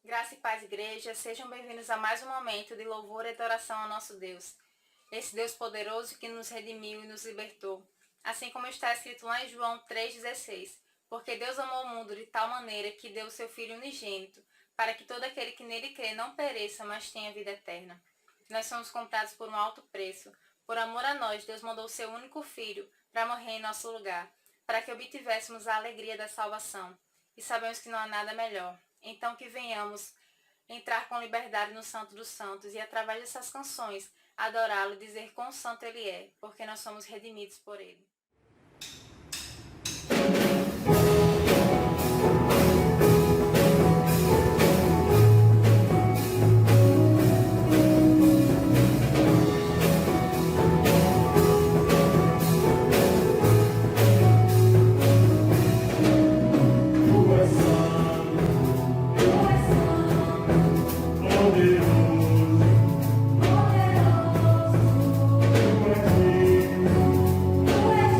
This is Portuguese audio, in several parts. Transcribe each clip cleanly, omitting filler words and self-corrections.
Graça e paz, igreja, sejam bem-vindos a mais um momento de louvor e adoração ao nosso Deus. Esse Deus poderoso que nos redimiu e nos libertou. Assim como está escrito lá em João 3,16. Porque Deus amou o mundo de tal maneira que deu o seu Filho unigênito, para que todo aquele que nele crê não pereça, mas tenha vida eterna. Nós somos comprados por um alto preço. Por amor a nós, Deus mandou o seu único Filho para morrer em nosso lugar, para que obtivéssemos a alegria da salvação. E sabemos que não há nada melhor. Então que venhamos entrar com liberdade no Santo dos Santos e, através dessas canções, adorá-lo e dizer quão santo ele é, porque nós somos redimidos por ele. Poderoso, tu és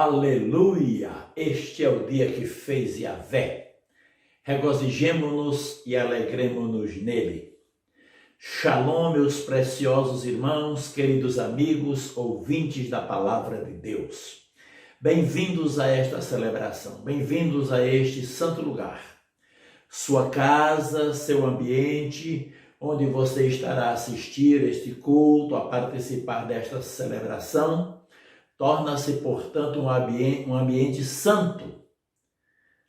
Aleluia! Este é o dia que fez Yahvé. Regozijemo-nos e alegremo-nos nele. Shalom, meus preciosos irmãos, queridos amigos, ouvintes da Palavra de Deus. Bem-vindos a esta celebração, bem-vindos a este santo lugar. Sua casa, seu ambiente, onde você estará a assistir este culto, a participar desta celebração, torna-se, portanto, um ambiente santo,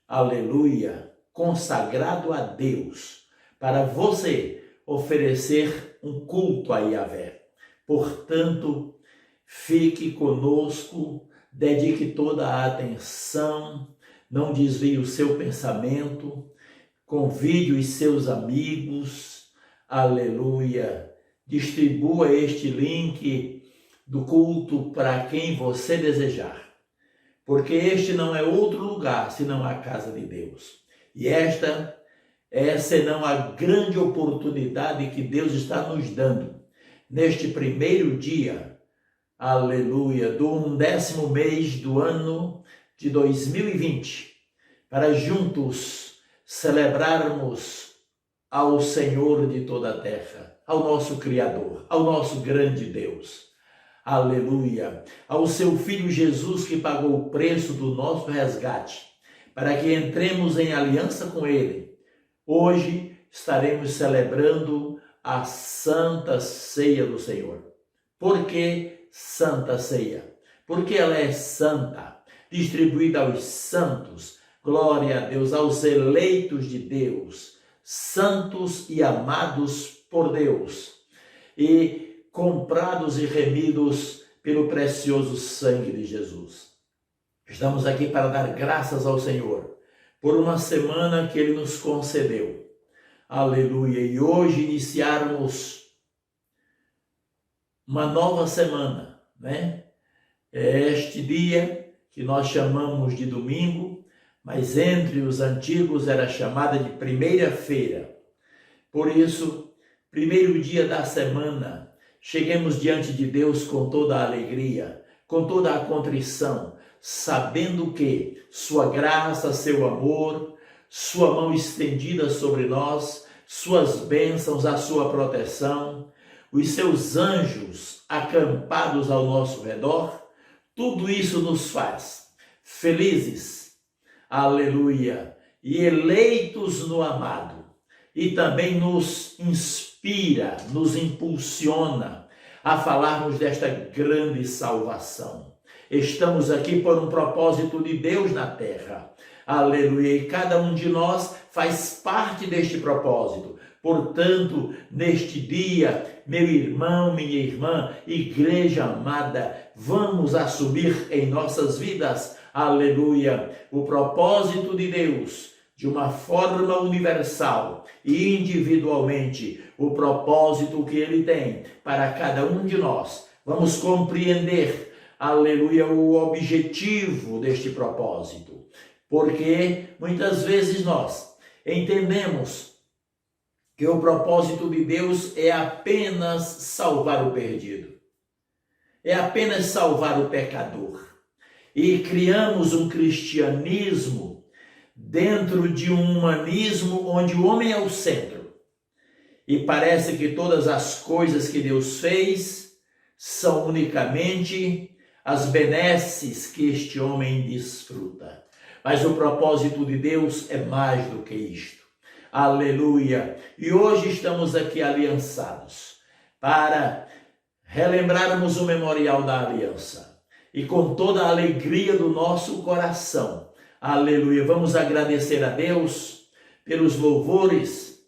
aleluia, consagrado a Deus, para você oferecer um culto a Yahvé. Portanto, fique conosco, dedique toda a atenção, não desvie o seu pensamento, convide os seus amigos, aleluia, distribua este link do culto para quem você desejar, porque este não é outro lugar senão a casa de Deus. E esta é senão a grande oportunidade que Deus está nos dando neste primeiro dia, aleluia, do 10º mês do ano de 2020, para juntos celebrarmos ao Senhor de toda a terra, ao nosso Criador, ao nosso grande Deus. Aleluia, ao seu Filho Jesus que pagou o preço do nosso resgate, para que entremos em aliança com Ele. Hoje estaremos celebrando a Santa Ceia do Senhor. Por que Santa Ceia? Porque ela é santa, distribuída aos santos, glória a Deus, aos eleitos de Deus, santos e amados por Deus, e comprados e remidos pelo precioso sangue de Jesus. Estamos aqui para dar graças ao Senhor por uma semana que Ele nos concedeu. Aleluia! E hoje iniciarmos uma nova semana, né? É este dia que nós chamamos de domingo, mas entre os antigos era chamada de primeira-feira. Por isso, primeiro dia da semana, cheguemos diante de Deus com toda a alegria, com toda a contrição, sabendo que sua graça, seu amor, sua mão estendida sobre nós, suas bênçãos, a sua proteção, os seus anjos acampados ao nosso redor, tudo isso nos faz felizes, aleluia, e eleitos no amado, e também nos inspira, nos impulsiona a falarmos desta grande salvação. Estamos aqui por um propósito de Deus na terra, aleluia, e cada um de nós faz parte deste propósito. Portanto, neste dia, meu irmão, minha irmã, igreja amada, vamos assumir em nossas vidas, aleluia, o propósito de Deus, de uma forma universal e individualmente, o propósito que Ele tem para cada um de nós. Vamos compreender, aleluia, o objetivo deste propósito, porque muitas vezes nós entendemos que o propósito de Deus é apenas salvar o perdido, é apenas salvar o pecador, e criamos um cristianismo dentro de um humanismo onde o homem é o centro, e parece que todas as coisas que Deus fez são unicamente as benesses que este homem desfruta. Mas o propósito de Deus é mais do que isto. Aleluia! E hoje estamos aqui aliançados para relembrarmos o memorial da aliança. E com toda a alegria do nosso coração, aleluia, vamos agradecer a Deus pelos louvores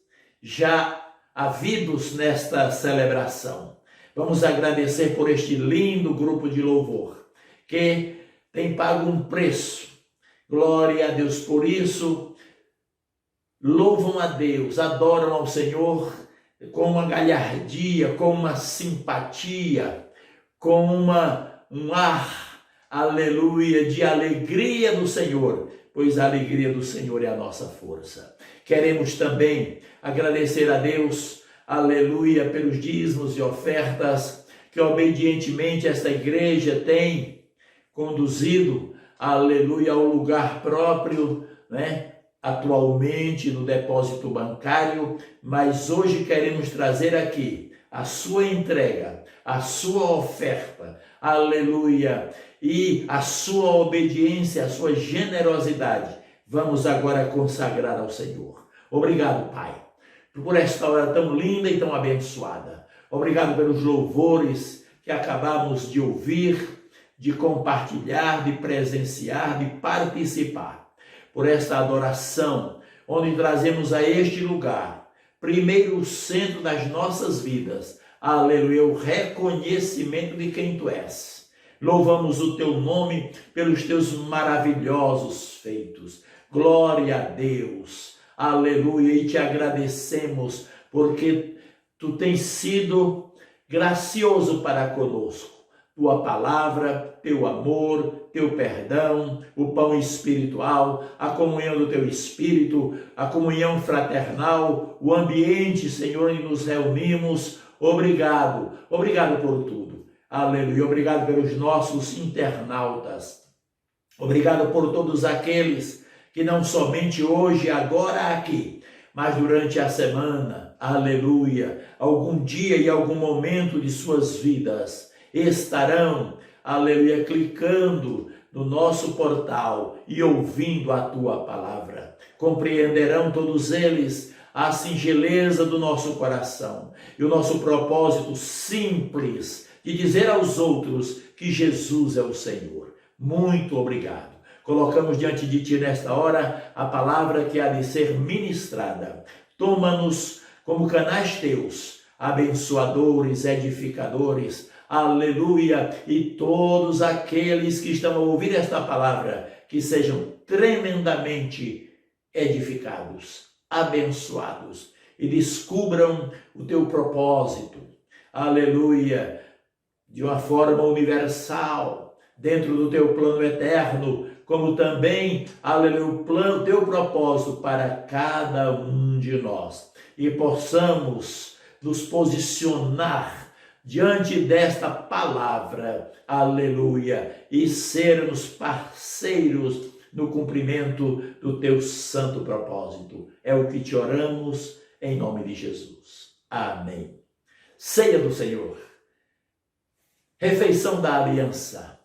já havidos nesta celebração. Vamos agradecer por este lindo grupo de louvor, que tem pago um preço. Glória a Deus por isso. Louvam a Deus, adoram ao Senhor com uma galhardia, com uma simpatia, com um ar, aleluia, de alegria do Senhor, pois a alegria do Senhor é a nossa força. Queremos também agradecer a Deus, aleluia, pelos dízimos e ofertas que obedientemente esta igreja tem conduzido, aleluia, ao lugar próprio, né? Atualmente no depósito bancário, mas hoje queremos trazer aqui a sua entrega, a sua oferta, aleluia, e a sua obediência, a sua generosidade. Vamos agora consagrar ao Senhor. Obrigado, Pai, por esta hora tão linda e tão abençoada. Obrigado pelos louvores que acabamos de ouvir, de compartilhar, de presenciar, de participar. Por esta adoração, onde trazemos a este lugar, primeiro o centro das nossas vidas, aleluia, o reconhecimento de quem Tu és. Louvamos o Teu nome pelos Teus maravilhosos feitos. Glória a Deus, aleluia, e Te agradecemos porque Tu tens sido gracioso para conosco. Tua palavra, Teu amor, Teu perdão, o pão espiritual, a comunhão do Teu Espírito, a comunhão fraternal, o ambiente, Senhor, onde nos reunimos. Obrigado, obrigado por tudo. Aleluia, obrigado pelos nossos internautas. Obrigado por todos aqueles que não somente hoje, agora aqui, mas durante a semana, aleluia, algum dia e algum momento de suas vidas, estarão, aleluia, clicando no nosso portal e ouvindo a Tua palavra. Compreenderão todos eles a singeleza do nosso coração e o nosso propósito simples de dizer aos outros que Jesus é o Senhor. Muito obrigado. Colocamos diante de Ti nesta hora a palavra que há de ser ministrada. Toma-nos como canais Teus, abençoadores, edificadores, aleluia, e todos aqueles que estão a ouvir esta palavra, que sejam tremendamente edificados, abençoados e descubram o Teu propósito, aleluia, de uma forma universal, dentro do Teu plano eterno, como também, aleluia, o Teu propósito para cada um de nós, e possamos nos posicionar diante desta palavra, aleluia, e sermos parceiros no cumprimento do Teu santo propósito. É o que Te oramos em nome de Jesus. Amém. Ceia do Senhor, refeição da aliança,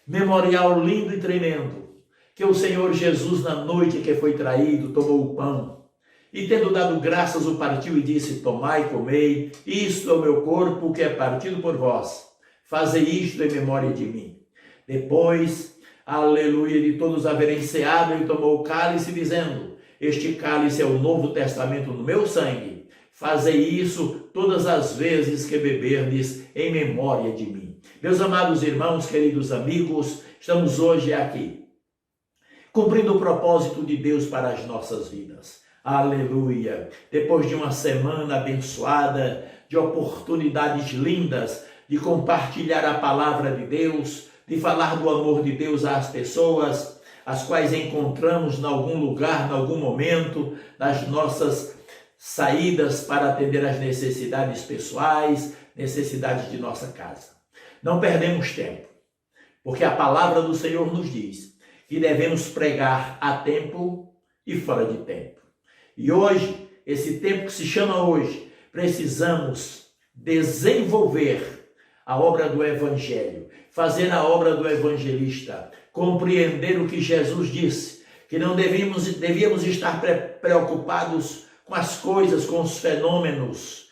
memorial lindo e tremendo, que o Senhor Jesus, na noite que foi traído, tomou o pão, e tendo dado graças, o partiu e disse: tomai e comei, isto é o meu corpo que é partido por vós, fazei isto em memória de mim. Depois, aleluia, de todos haverem ceado, ele tomou o cálice, dizendo: este cálice é o novo testamento no meu sangue, fazei isso todas as vezes que beberdes em memória de mim. Meus amados irmãos, queridos amigos, estamos hoje aqui, cumprindo o propósito de Deus para as nossas vidas. Aleluia! Depois de uma semana abençoada, de oportunidades lindas, de compartilhar a palavra de Deus, de falar do amor de Deus às pessoas, as quais encontramos em algum lugar, em algum momento, nas nossas saídas para atender às necessidades pessoais, necessidades de nossa casa. Não perdemos tempo, porque a palavra do Senhor nos diz que devemos pregar a tempo e fora de tempo. E hoje, esse tempo que se chama hoje, precisamos desenvolver a obra do Evangelho, fazer a obra do evangelista, compreender o que Jesus disse, que não devíamos estar preocupados com as coisas, com os fenômenos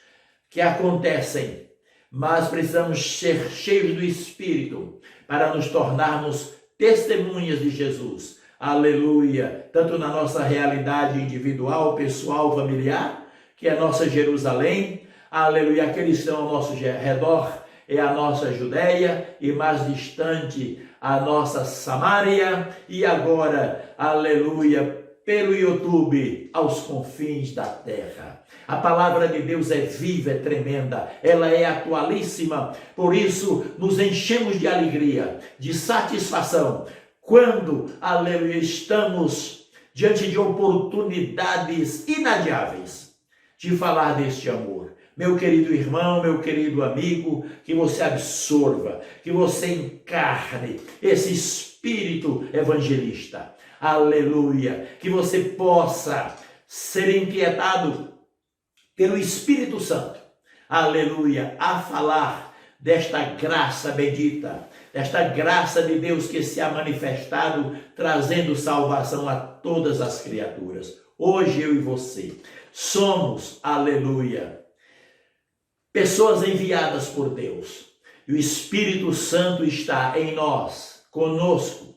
que acontecem, mas precisamos ser cheios do Espírito para nos tornarmos testemunhas de Jesus. Aleluia! Tanto na nossa realidade individual, pessoal, familiar, que é a nossa Jerusalém, aleluia, aqueles que estão ao nosso redor, é a nossa Judeia, e mais distante, a nossa Samaria, e agora, aleluia, pelo YouTube, aos confins da terra. A palavra de Deus é viva, é tremenda, ela é atualíssima, por isso nos enchemos de alegria, de satisfação, quando, aleluia, estamos diante de oportunidades inadiáveis de falar deste amor. Meu querido irmão, meu querido amigo, que você absorva, que você encarne esse espírito espírito evangelista. Aleluia! Que você possa ser inquietado pelo Espírito Santo. Aleluia! A falar desta graça bendita, desta graça de Deus que se ha manifestado, trazendo salvação a todas as criaturas. Hoje eu e você somos, aleluia, pessoas enviadas por Deus. E o Espírito Santo está em nós, conosco,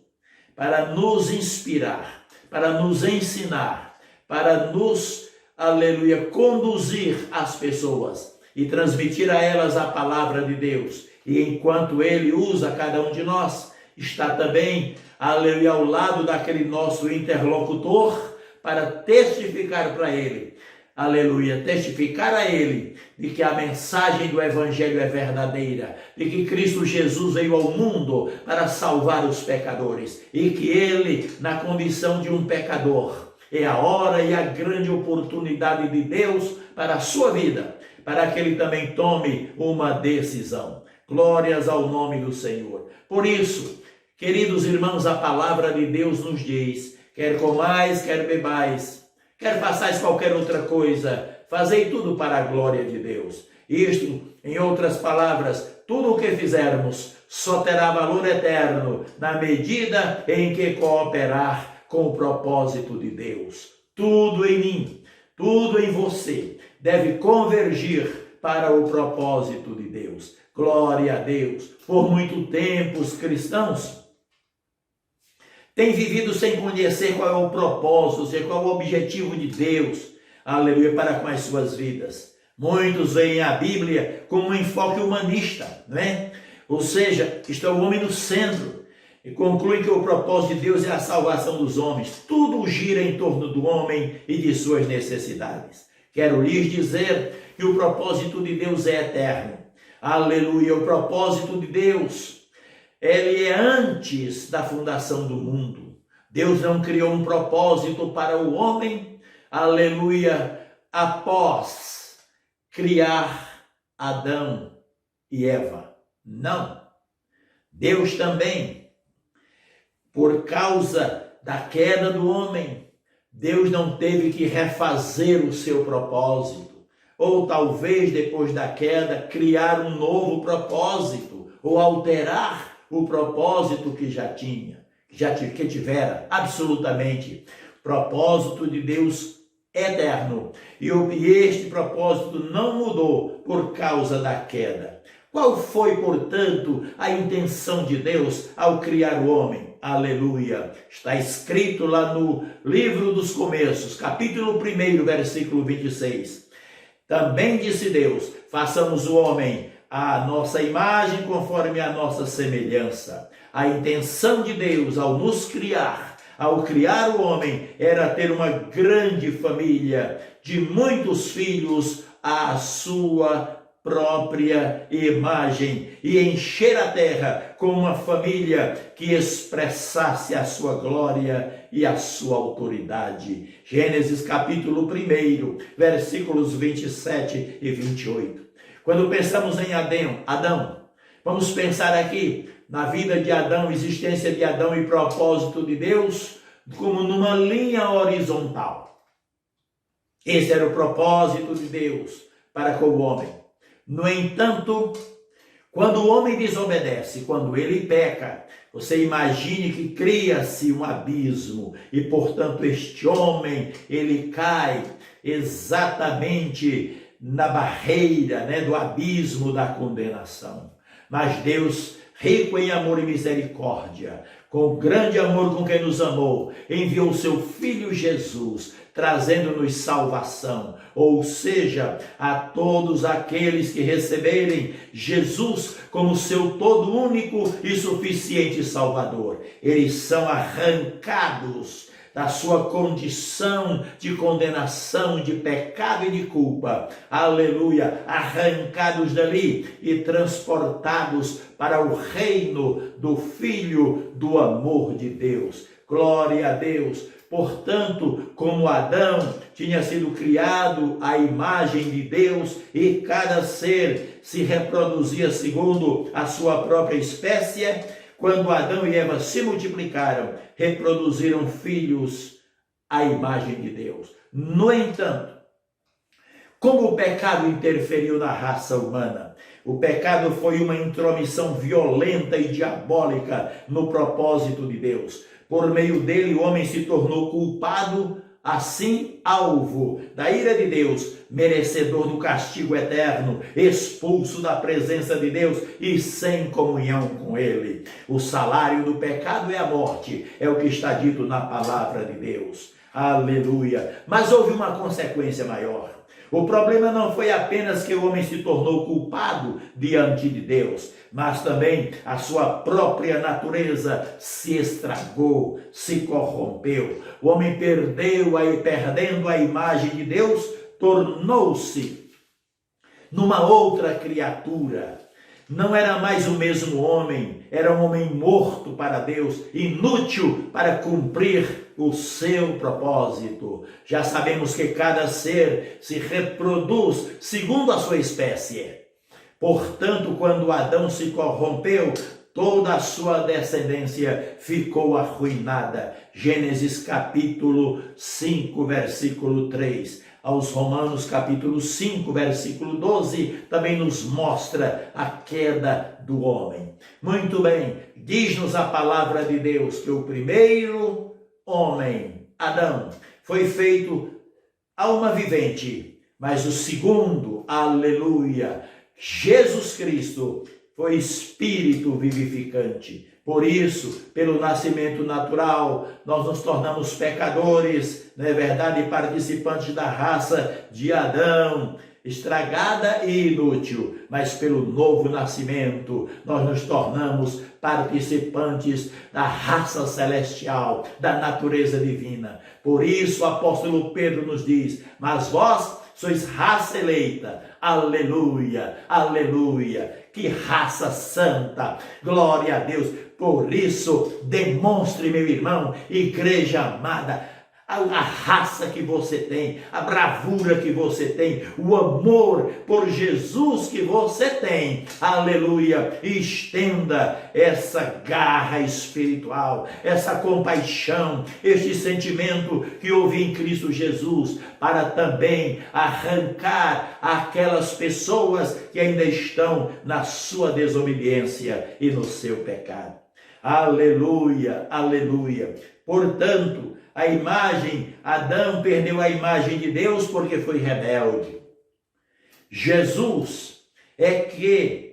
para nos inspirar, para nos ensinar, para nos, aleluia, conduzir as pessoas e transmitir a elas a palavra de Deus. E enquanto Ele usa cada um de nós, está também, aleluia, ao lado daquele nosso interlocutor para testificar para Ele, aleluia, testificar a Ele de que a mensagem do Evangelho é verdadeira, de que Cristo Jesus veio ao mundo para salvar os pecadores e que Ele, na condição de um pecador, é a hora e a grande oportunidade de Deus para a sua vida, para que Ele também tome uma decisão. Glórias ao nome do Senhor. Por isso, queridos irmãos, a palavra de Deus nos diz: quer comais, quer bebais, quer façais qualquer outra coisa, fazei tudo para a glória de Deus. Isto, em outras palavras, tudo o que fizermos só terá valor eterno na medida em que cooperar com o propósito de Deus. Tudo em mim, tudo em você deve convergir para o propósito de Deus. Glória a Deus. Por muito tempo os cristãos têm vivido sem conhecer qual é o propósito, qual é o objetivo de Deus, aleluia, para com as suas vidas. Muitos veem a Bíblia como um enfoque humanista, né? Ou seja, está o homem no centro e concluem que o propósito de Deus é a salvação dos homens. Tudo gira em torno do homem e de suas necessidades. Quero lhes dizer que o propósito de Deus é eterno. Aleluia, o propósito de Deus, ele é antes da fundação do mundo. Deus não criou um propósito para o homem, aleluia, após criar Adão e Eva. Não. Deus também, por causa da queda do homem, Deus não teve que refazer o seu propósito. Ou talvez depois da queda criar um novo propósito, ou alterar o propósito que já tinha, que tivera, absolutamente. Propósito de Deus eterno. E este propósito não mudou por causa da queda. Qual foi, portanto, a intenção de Deus ao criar o homem? Aleluia! Está escrito lá no livro dos Começos, capítulo 1, versículo 26. Também disse Deus: façamos o homem à nossa imagem, conforme a nossa semelhança. A intenção de Deus ao nos criar, ao criar o homem, era ter uma grande família de muitos filhos à sua própria imagem e encher a terra com uma família que expressasse a sua glória e a sua autoridade. Gênesis capítulo 1, versículos 27 e 28. Quando pensamos em Adão, vamos pensar aqui na vida de Adão, existência de Adão e propósito de Deus, como numa linha horizontal. Esse era o propósito de Deus para com o homem. No entanto, quando o homem desobedece, quando ele peca, você imagine que cria-se um abismo e, portanto, este homem, ele cai exatamente na barreira, do abismo da condenação. Mas Deus, rico em amor e misericórdia, com grande amor com quem nos amou, enviou o seu Filho Jesus, trazendo-nos salvação, ou seja, a todos aqueles que receberem Jesus como seu todo único e suficiente Salvador. Eles são arrancados da sua condição de condenação, de pecado e de culpa. Aleluia! Arrancados dali e transportados para o reino do Filho do amor de Deus. Glória a Deus! Portanto, como Adão tinha sido criado à imagem de Deus e cada ser se reproduzia segundo a sua própria espécie, quando Adão e Eva se multiplicaram, reproduziram filhos à imagem de Deus. No entanto, como o pecado interferiu na raça humana, o pecado foi uma intromissão violenta e diabólica no propósito de Deus. Por meio dele, o homem se tornou culpado, assim alvo da ira de Deus, merecedor do castigo eterno, expulso da presença de Deus e sem comunhão com ele. O salário do pecado é a morte, é o que está dito na palavra de Deus. Aleluia! Mas houve uma consequência maior. O problema não foi apenas que o homem se tornou culpado diante de Deus, mas também a sua própria natureza se estragou, se corrompeu. O homem perdendo a imagem de Deus, tornou-se numa outra criatura. Não era mais o mesmo homem, era um homem morto para Deus, inútil para cumprir o seu propósito. Já sabemos que cada ser se reproduz segundo a sua espécie. Portanto, quando Adão se corrompeu, toda a sua descendência ficou arruinada. Gênesis capítulo 5, versículo 3. Aos Romanos capítulo 5, versículo 12, também nos mostra a queda do homem. Muito bem, diz-nos a palavra de Deus que o primeiro homem, Adão, foi feito alma vivente, mas o segundo, aleluia, Jesus Cristo, foi espírito vivificante. Por isso, pelo nascimento natural, nós nos tornamos pecadores, não é verdade? Participantes da raça de Adão, estragada e inútil. Mas pelo novo nascimento, nós nos tornamos participantes da raça celestial, da natureza divina. Por isso, o apóstolo Pedro nos diz: mas vós sois raça eleita, aleluia, aleluia, que raça santa, glória a Deus. Por isso, demonstre, meu irmão, igreja amada, a raça que você tem, a bravura que você tem, o amor por Jesus que você tem, aleluia, e estenda essa garra espiritual, essa compaixão, este sentimento que houve em Cristo Jesus, para também arrancar aquelas pessoas que ainda estão na sua desobediência e no seu pecado. Aleluia, aleluia. Portanto, Adão perdeu a imagem de Deus porque foi rebelde. Jesus que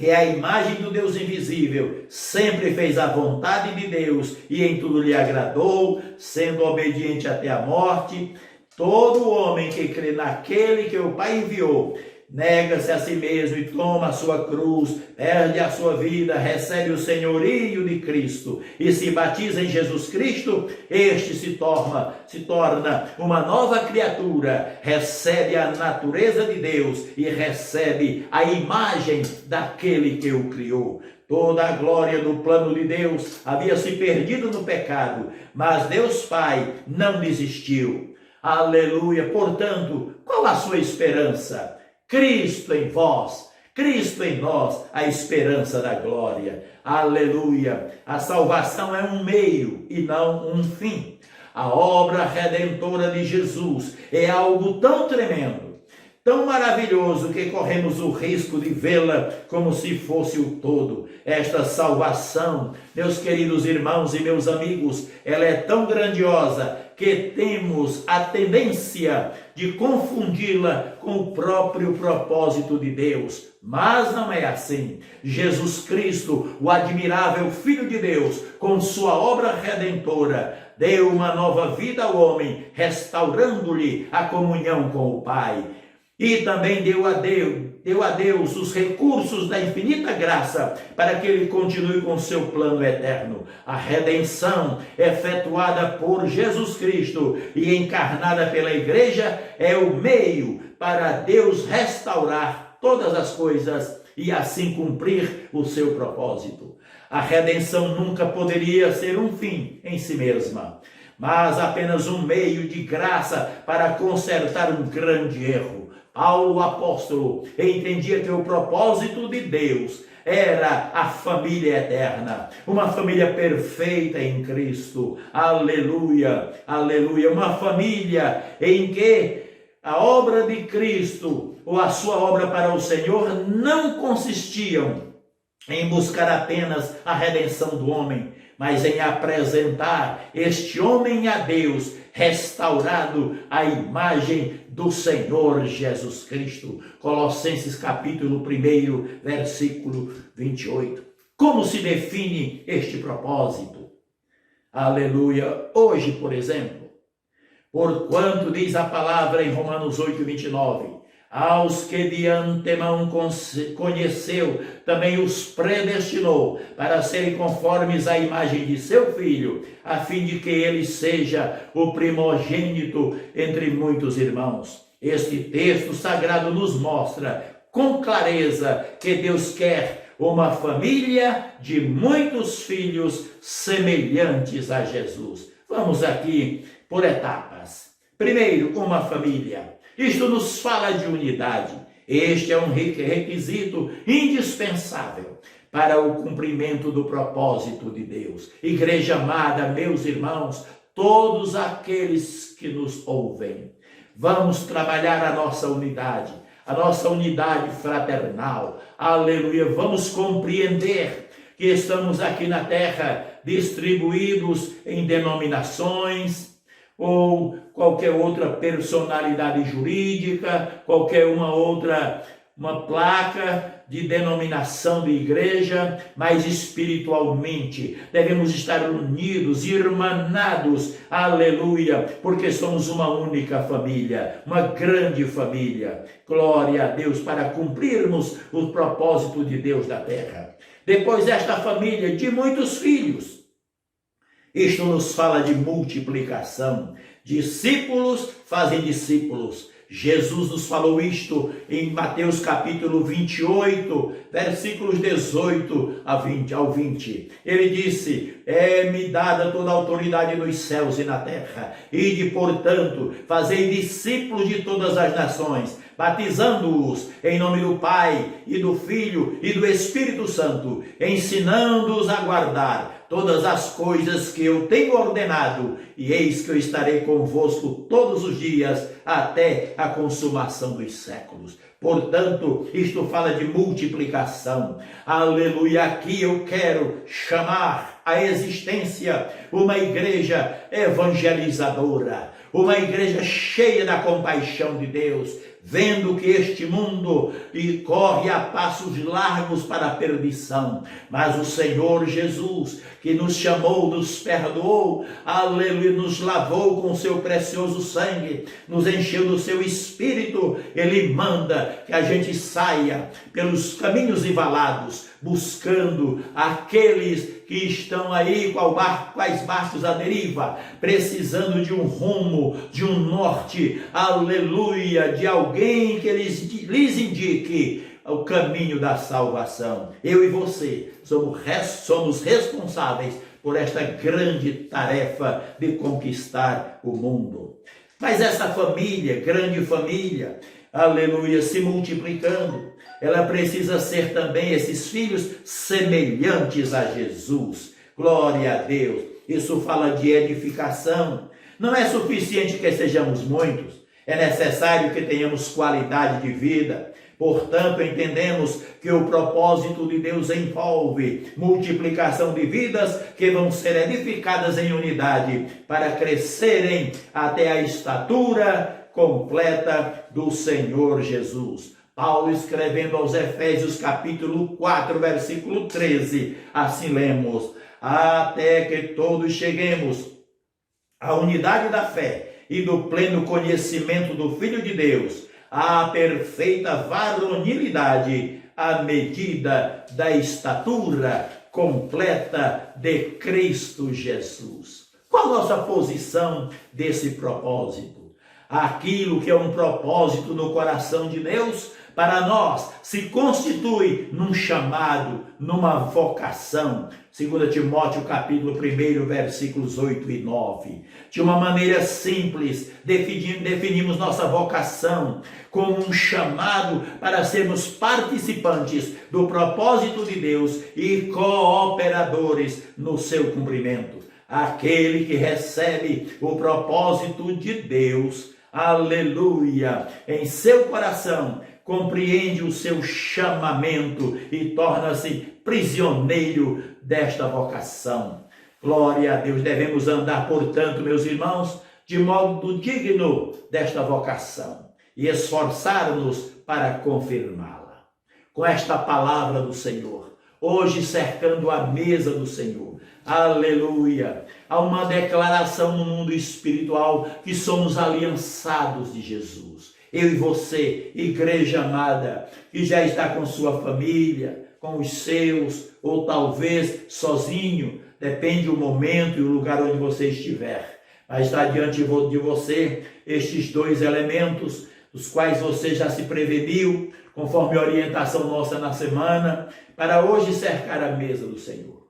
é a imagem do Deus invisível, sempre fez a vontade de Deus e em tudo lhe agradou, sendo obediente até a morte. Todo homem que crê naquele que o Pai enviou, nega-se a si mesmo e toma a sua cruz, perde a sua vida, recebe o senhorio de Cristo e se batiza em Jesus Cristo, este se torna uma nova criatura, recebe a natureza de Deus e recebe a imagem daquele que o criou. Toda a glória do plano de Deus havia se perdido no pecado, mas Deus Pai não desistiu. Aleluia! Portanto, qual a sua esperança? Cristo em vós, Cristo em nós, a esperança da glória. Aleluia! A salvação é um meio e não um fim. A obra redentora de Jesus é algo tão tremendo, tão maravilhoso, que corremos o risco de vê-la como se fosse o todo. Esta salvação, meus queridos irmãos e meus amigos, ela é tão grandiosa que temos a tendência de confundi-la com o próprio propósito de Deus. Mas não é assim. Jesus Cristo, o admirável Filho de Deus, com sua obra redentora, deu uma nova vida ao homem, restaurando-lhe a comunhão com o Pai. E também deu a Deus os recursos da infinita graça para que ele continue com seu plano eterno. A redenção efetuada por Jesus Cristo e encarnada pela igreja é o meio para Deus restaurar todas as coisas e assim cumprir o seu propósito. A redenção nunca poderia ser um fim em si mesma, mas apenas um meio de graça para consertar um grande erro. Paulo, o apóstolo, entendia que o propósito de Deus era a família eterna, uma família perfeita em Cristo. Aleluia, aleluia. Uma família em que a obra de Cristo, ou a sua obra para o Senhor, não consistiam em buscar apenas a redenção do homem, mas em apresentar este homem a Deus, restaurado à imagem do Senhor Jesus Cristo. Colossenses capítulo 1, versículo 28. Como se define este propósito? Aleluia. Hoje, por exemplo, porquanto diz a palavra em Romanos 8, 29, aos que de antemão conheceu, também os predestinou para serem conformes à imagem de seu Filho, a fim de que ele seja o primogênito entre muitos irmãos. Este texto sagrado nos mostra com clareza que Deus quer uma família de muitos filhos semelhantes a Jesus. Vamos aqui por etapas. Primeiro, uma família. Isto nos fala de unidade. Este é um requisito indispensável para o cumprimento do propósito de Deus. Igreja amada, meus irmãos, todos aqueles que nos ouvem, vamos trabalhar a nossa unidade fraternal. Aleluia. Vamos compreender que estamos aqui na terra distribuídos em denominações, ou qualquer outra personalidade jurídica, qualquer uma placa de denominação de igreja, mas espiritualmente devemos estar unidos, irmanados, aleluia, porque somos uma única família, uma grande família. Glória a Deus, para cumprirmos o propósito de Deus da terra. Depois esta família de muitos filhos. Isto nos fala de multiplicação. Discípulos fazem discípulos. Jesus nos falou isto em Mateus capítulo 28, versículos 18 ao 20. Ele disse, é-me dada toda a autoridade nos céus e na terra. Ide, portanto, fazei discípulos de todas as nações, batizando-os em nome do Pai e do Filho e do Espírito Santo, ensinando-os a guardar todas as coisas que eu tenho ordenado, e eis que eu estarei convosco todos os dias, até a consumação dos séculos. Portanto, isto fala de multiplicação. Aleluia, aqui eu quero chamar à existência uma igreja evangelizadora, uma igreja cheia da compaixão de Deus, vendo que este mundo corre a passos largos para a perdição, mas o Senhor Jesus, que nos chamou, nos perdoou, aleluia, nos lavou com seu precioso sangue, nos encheu do seu Espírito, Ele manda que a gente saia pelos caminhos e valados, buscando aqueles que estão aí quais barcos à deriva, precisando de um rumo, de um norte, aleluia, de alguém que lhes indique o caminho da salvação. Eu e você somos responsáveis por esta grande tarefa de conquistar o mundo. Mas essa família, grande família, aleluia, se multiplicando, ela precisa ser também, esses filhos, semelhantes a Jesus. Glória a Deus. Isso fala de edificação. Não é suficiente que sejamos muitos. É necessário que tenhamos qualidade de vida. Portanto, entendemos que o propósito de Deus envolve multiplicação de vidas que vão ser edificadas em unidade para crescerem até a estatura completa do Senhor Jesus. Paulo, escrevendo aos Efésios capítulo 4, versículo 13, assim lemos, até que todos cheguemos à unidade da fé e do pleno conhecimento do Filho de Deus, à perfeita varonilidade, à medida da estatura completa de Cristo Jesus. Qual a nossa posição desse propósito? Aquilo que é um propósito no coração de Deus para nós se constitui num chamado, numa vocação. 2 Timóteo capítulo 1, versículos 8 e 9. De uma maneira simples, definimos nossa vocação como um chamado para sermos participantes do propósito de Deus e cooperadores no seu cumprimento. Aquele que recebe o propósito de Deus, aleluia, em seu coração, compreende o seu chamamento e torna-se prisioneiro desta vocação. Glória a Deus. Devemos andar, portanto, meus irmãos, de modo digno desta vocação e esforçar-nos para confirmá-la. Com esta palavra do Senhor, hoje cercando a mesa do Senhor, aleluia, há uma declaração no mundo espiritual que somos aliançados de Jesus. Eu e você, igreja amada, que já está com sua família, com os seus, ou talvez sozinho, depende do momento e o lugar onde você estiver. Mas está diante de você estes dois elementos, dos quais você já se preveniu, conforme a orientação nossa na semana, para hoje cercar a mesa do Senhor.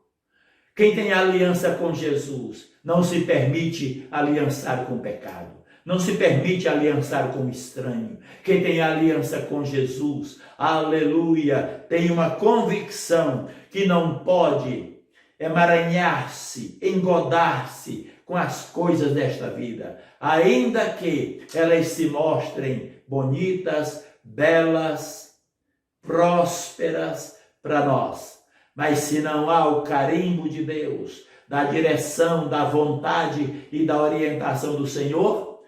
Quem tem aliança com Jesus não se permite aliançar com o pecado. Não se permite aliançar com o estranho. Quem tem aliança com Jesus, aleluia, tem uma convicção que não pode emaranhar-se, engodar-se com as coisas desta vida, ainda que elas se mostrem bonitas, belas, prósperas para nós. Mas se não há o carimbo de Deus, da direção, da vontade e da orientação do Senhor,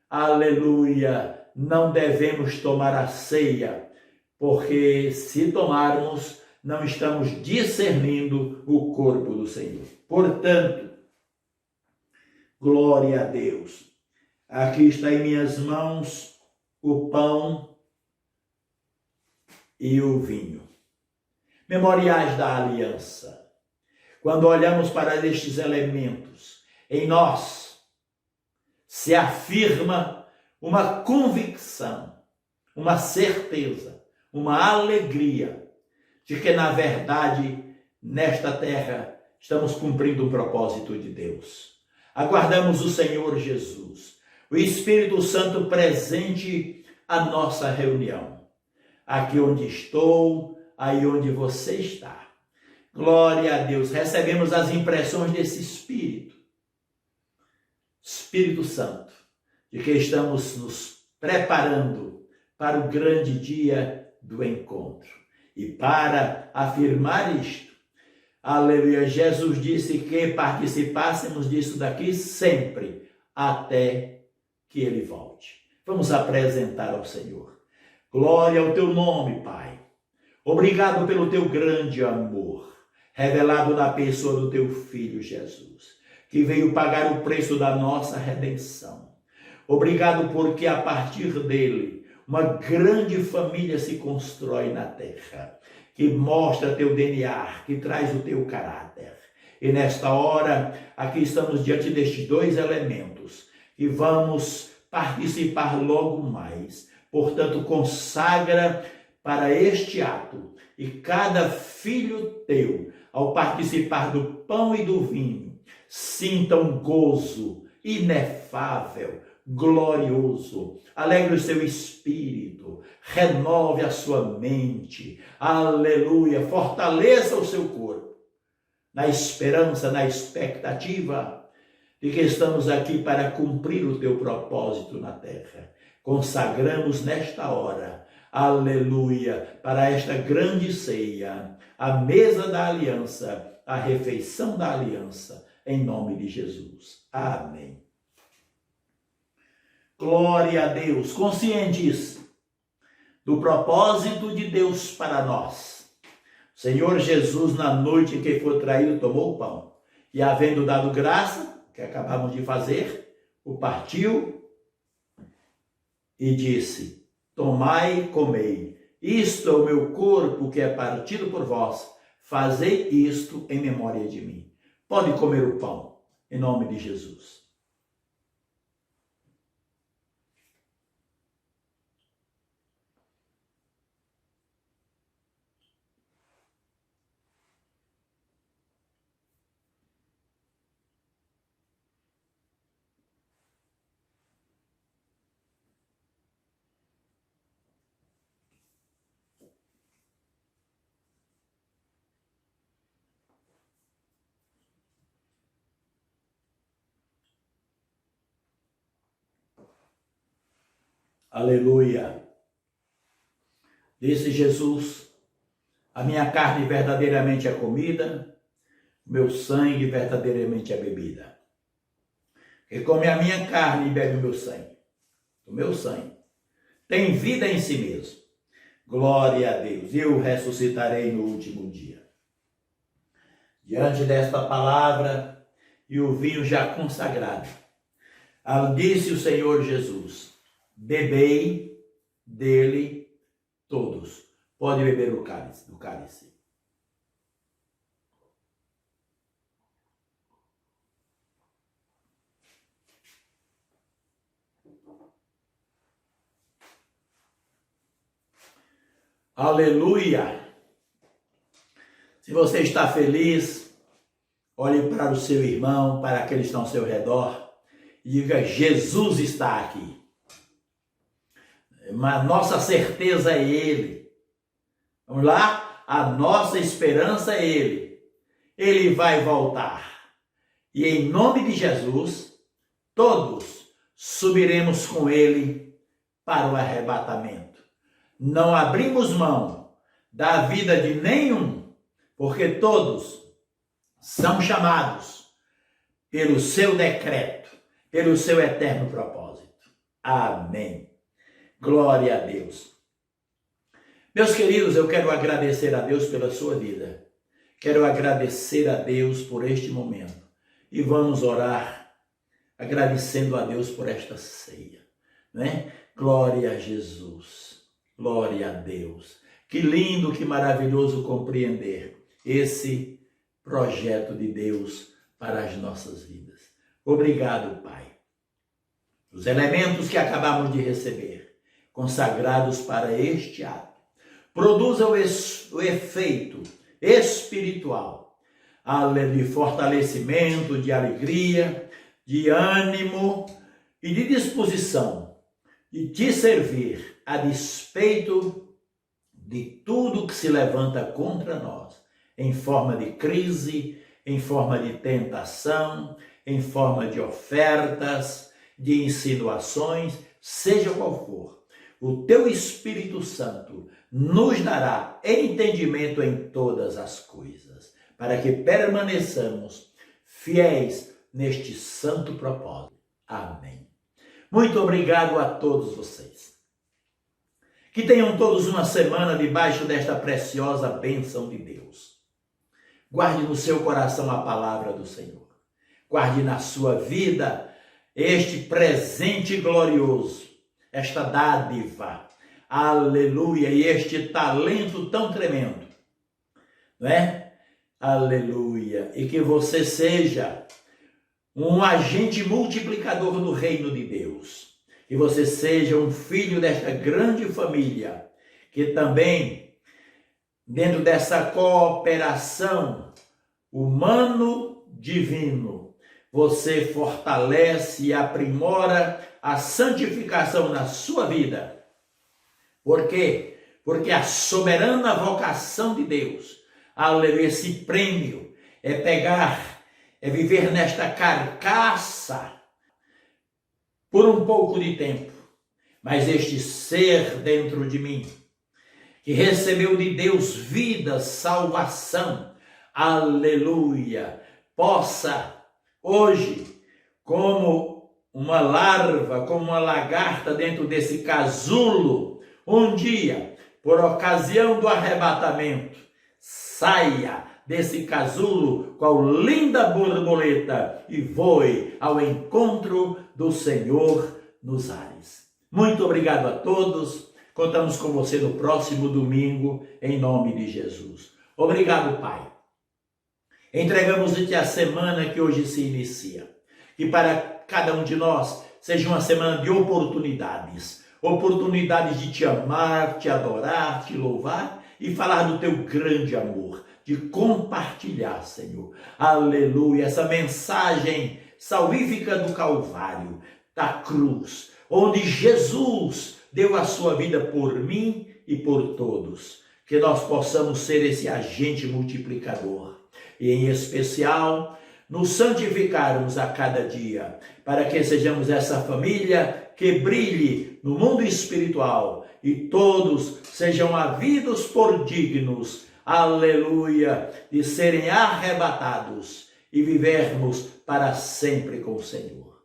aleluia, não devemos tomar a ceia, porque se tomarmos, não estamos discernindo o corpo do Senhor. Portanto, glória a Deus. Aqui está em minhas mãos o pão e o vinho. Memoriais da aliança. Quando olhamos para estes elementos, em nós se afirma uma convicção, uma certeza, uma alegria de que, na verdade, nesta terra, estamos cumprindo o propósito de Deus. Aguardamos o Senhor Jesus, o Espírito Santo presente à nossa reunião. Aqui onde estou, aí onde você está. Glória a Deus. Recebemos as impressões desse Espírito Santo, de que estamos nos preparando para o grande dia do encontro. E para afirmar isto, aleluia, Jesus disse que participássemos disso daqui sempre, até que Ele volte. Vamos apresentar ao Senhor. Glória ao Teu nome, Pai. Obrigado pelo Teu grande amor, revelado na pessoa do Teu Filho Jesus, que veio pagar o preço da nossa redenção. Obrigado porque a partir dele uma grande família se constrói na terra, que mostra teu DNA, que traz o teu caráter. E nesta hora, aqui estamos diante destes dois elementos, e vamos participar logo mais. Portanto, consagra para este ato, e cada filho teu, ao participar do pão e do vinho, sinta um gozo inefável, glorioso, alegre o seu espírito, renove a sua mente, aleluia, fortaleça o seu corpo, na esperança, na expectativa de que estamos aqui para cumprir o teu propósito na terra. Consagramos nesta hora, aleluia, para esta grande ceia, a mesa da aliança, a refeição da aliança, em nome de Jesus. Amém. Glória a Deus, conscientes do propósito de Deus para nós. O Senhor Jesus, na noite em que foi traído, tomou o pão e, havendo dado graça, que acabamos de fazer, o partiu e disse: tomai e comei, isto é o meu corpo que é partido por vós, fazei isto em memória de mim. Pode comer o pão, em nome de Jesus. Aleluia. Disse Jesus: a minha carne verdadeiramente é comida, meu sangue verdadeiramente é bebida. Quem come a minha carne e bebe o meu sangue, tem vida em si mesmo. Glória a Deus. Eu ressuscitarei no último dia. Diante desta palavra e o vinho já consagrado, disse o Senhor Jesus: bebei dele todos. Pode beber do cálice. Aleluia! Se você está feliz, olhe para o seu irmão, para aqueles que estão ao seu redor e diga: Jesus está aqui. Mas nossa certeza é Ele. Vamos lá? A nossa esperança é Ele. Ele vai voltar. E em nome de Jesus, todos subiremos com Ele para o arrebatamento. Não abrimos mão da vida de nenhum, porque todos são chamados pelo seu decreto, pelo seu eterno propósito. Amém. Glória a Deus. Meus queridos, eu quero agradecer a Deus pela sua vida. Quero agradecer a Deus por este momento. E vamos orar agradecendo a Deus por esta ceia, né? Glória a Jesus. Glória a Deus. Que lindo, que maravilhoso compreender esse projeto de Deus para as nossas vidas. Obrigado, Pai. Os elementos que acabamos de receber, consagrados para este ato, produzam o efeito espiritual, de fortalecimento, de alegria, de ânimo e de disposição de te servir a despeito de tudo que se levanta contra nós, em forma de crise, em forma de tentação, em forma de ofertas, de insinuações, seja qual for. O teu Espírito Santo nos dará entendimento em todas as coisas, para que permaneçamos fiéis neste santo propósito. Amém. Muito obrigado a todos vocês. Que tenham todos uma semana debaixo desta preciosa bênção de Deus. Guarde no seu coração a palavra do Senhor. Guarde na sua vida este presente glorioso, esta dádiva, aleluia, e este talento tão tremendo, não é? Aleluia, e que você seja um agente multiplicador do reino de Deus, que você seja um filho desta grande família, que também, dentro dessa cooperação humano-divino, você fortalece e aprimora a santificação na sua vida. Por quê? Porque a soberana vocação de Deus, aleluia, esse prêmio é viver nesta carcaça por um pouco de tempo, mas este ser dentro de mim, que recebeu de Deus vida, salvação, aleluia, possa hoje, como uma larva, como uma lagarta dentro desse casulo, um dia, por ocasião do arrebatamento, saia desse casulo com linda borboleta e voe ao encontro do Senhor nos ares. Muito obrigado a todos. Contamos com você no próximo domingo, em nome de Jesus. Obrigado, Pai. Entregamos-te a semana que hoje se inicia. Que para cada um de nós seja uma semana de oportunidades. Oportunidades de te amar, te adorar, te louvar e falar do teu grande amor. De compartilhar, Senhor, aleluia, essa mensagem salvífica do Calvário, da cruz, onde Jesus deu a sua vida por mim e por todos. Que nós possamos ser esse agente multiplicador. E em especial, nos santificarmos a cada dia, para que sejamos essa família que brilhe no mundo espiritual e todos sejam havidos por dignos, aleluia, de serem arrebatados e vivermos para sempre com o Senhor.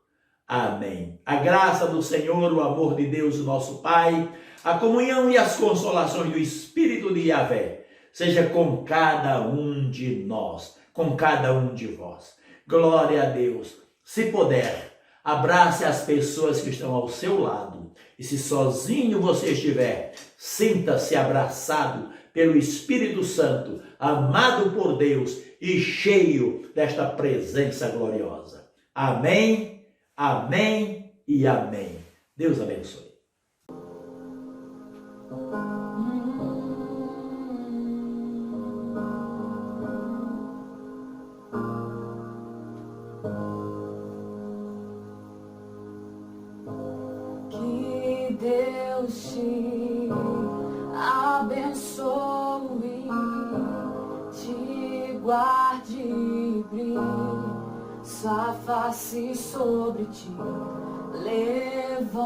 Amém. A graça do Senhor, o amor de Deus, o nosso Pai, a comunhão e as consolações do Espírito de Yahvé, seja com cada um de nós, com cada um de vós. Glória a Deus. Se puder, abrace as pessoas que estão ao seu lado. E se sozinho você estiver, sinta-se abraçado pelo Espírito Santo, amado por Deus e cheio desta presença gloriosa. Amém, amém e amém. Deus abençoe. Que Deus te abençoe, te guarde e brilhe sua face sobre ti, levante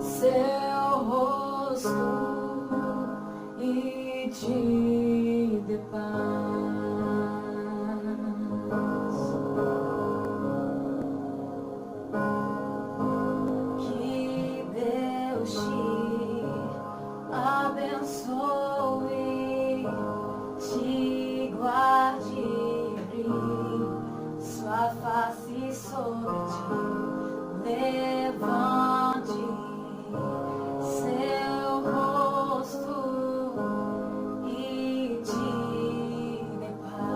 seu rosto e te dê paz. Que Deus te abençoe, te guarde e brilhe sua face sobre ti, levante seu rosto e te dê paz.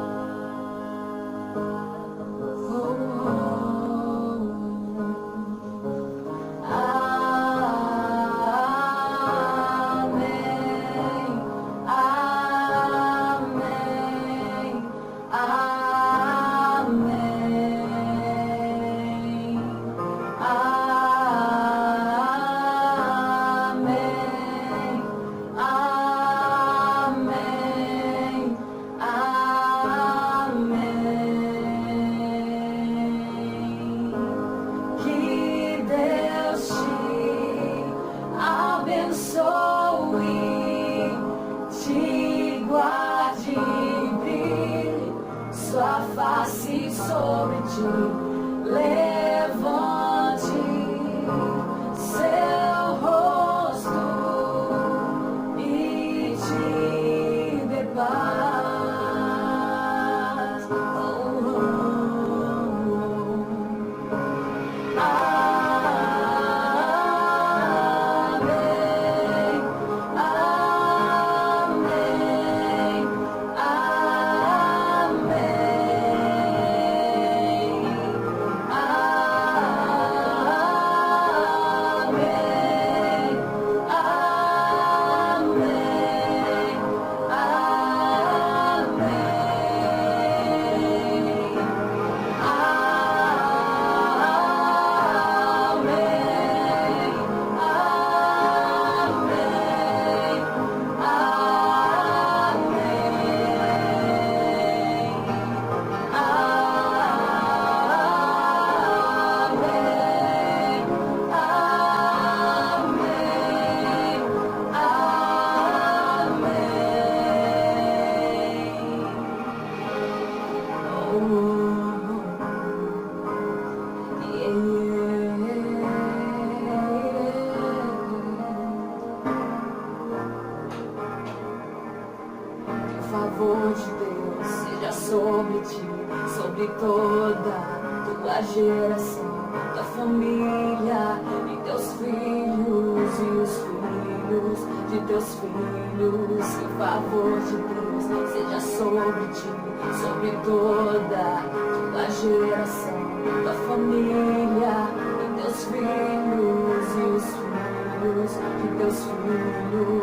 Sua face sobre ti, levante seu rosto e te dê paz. favor de Deus seja sobre ti, sobre toda tua geração, tua família e teus filhos e os filhos de teus filhos. Que o favor de Deus seja sobre ti, sobre toda tua geração, tua família e teus filhos de teus filhos.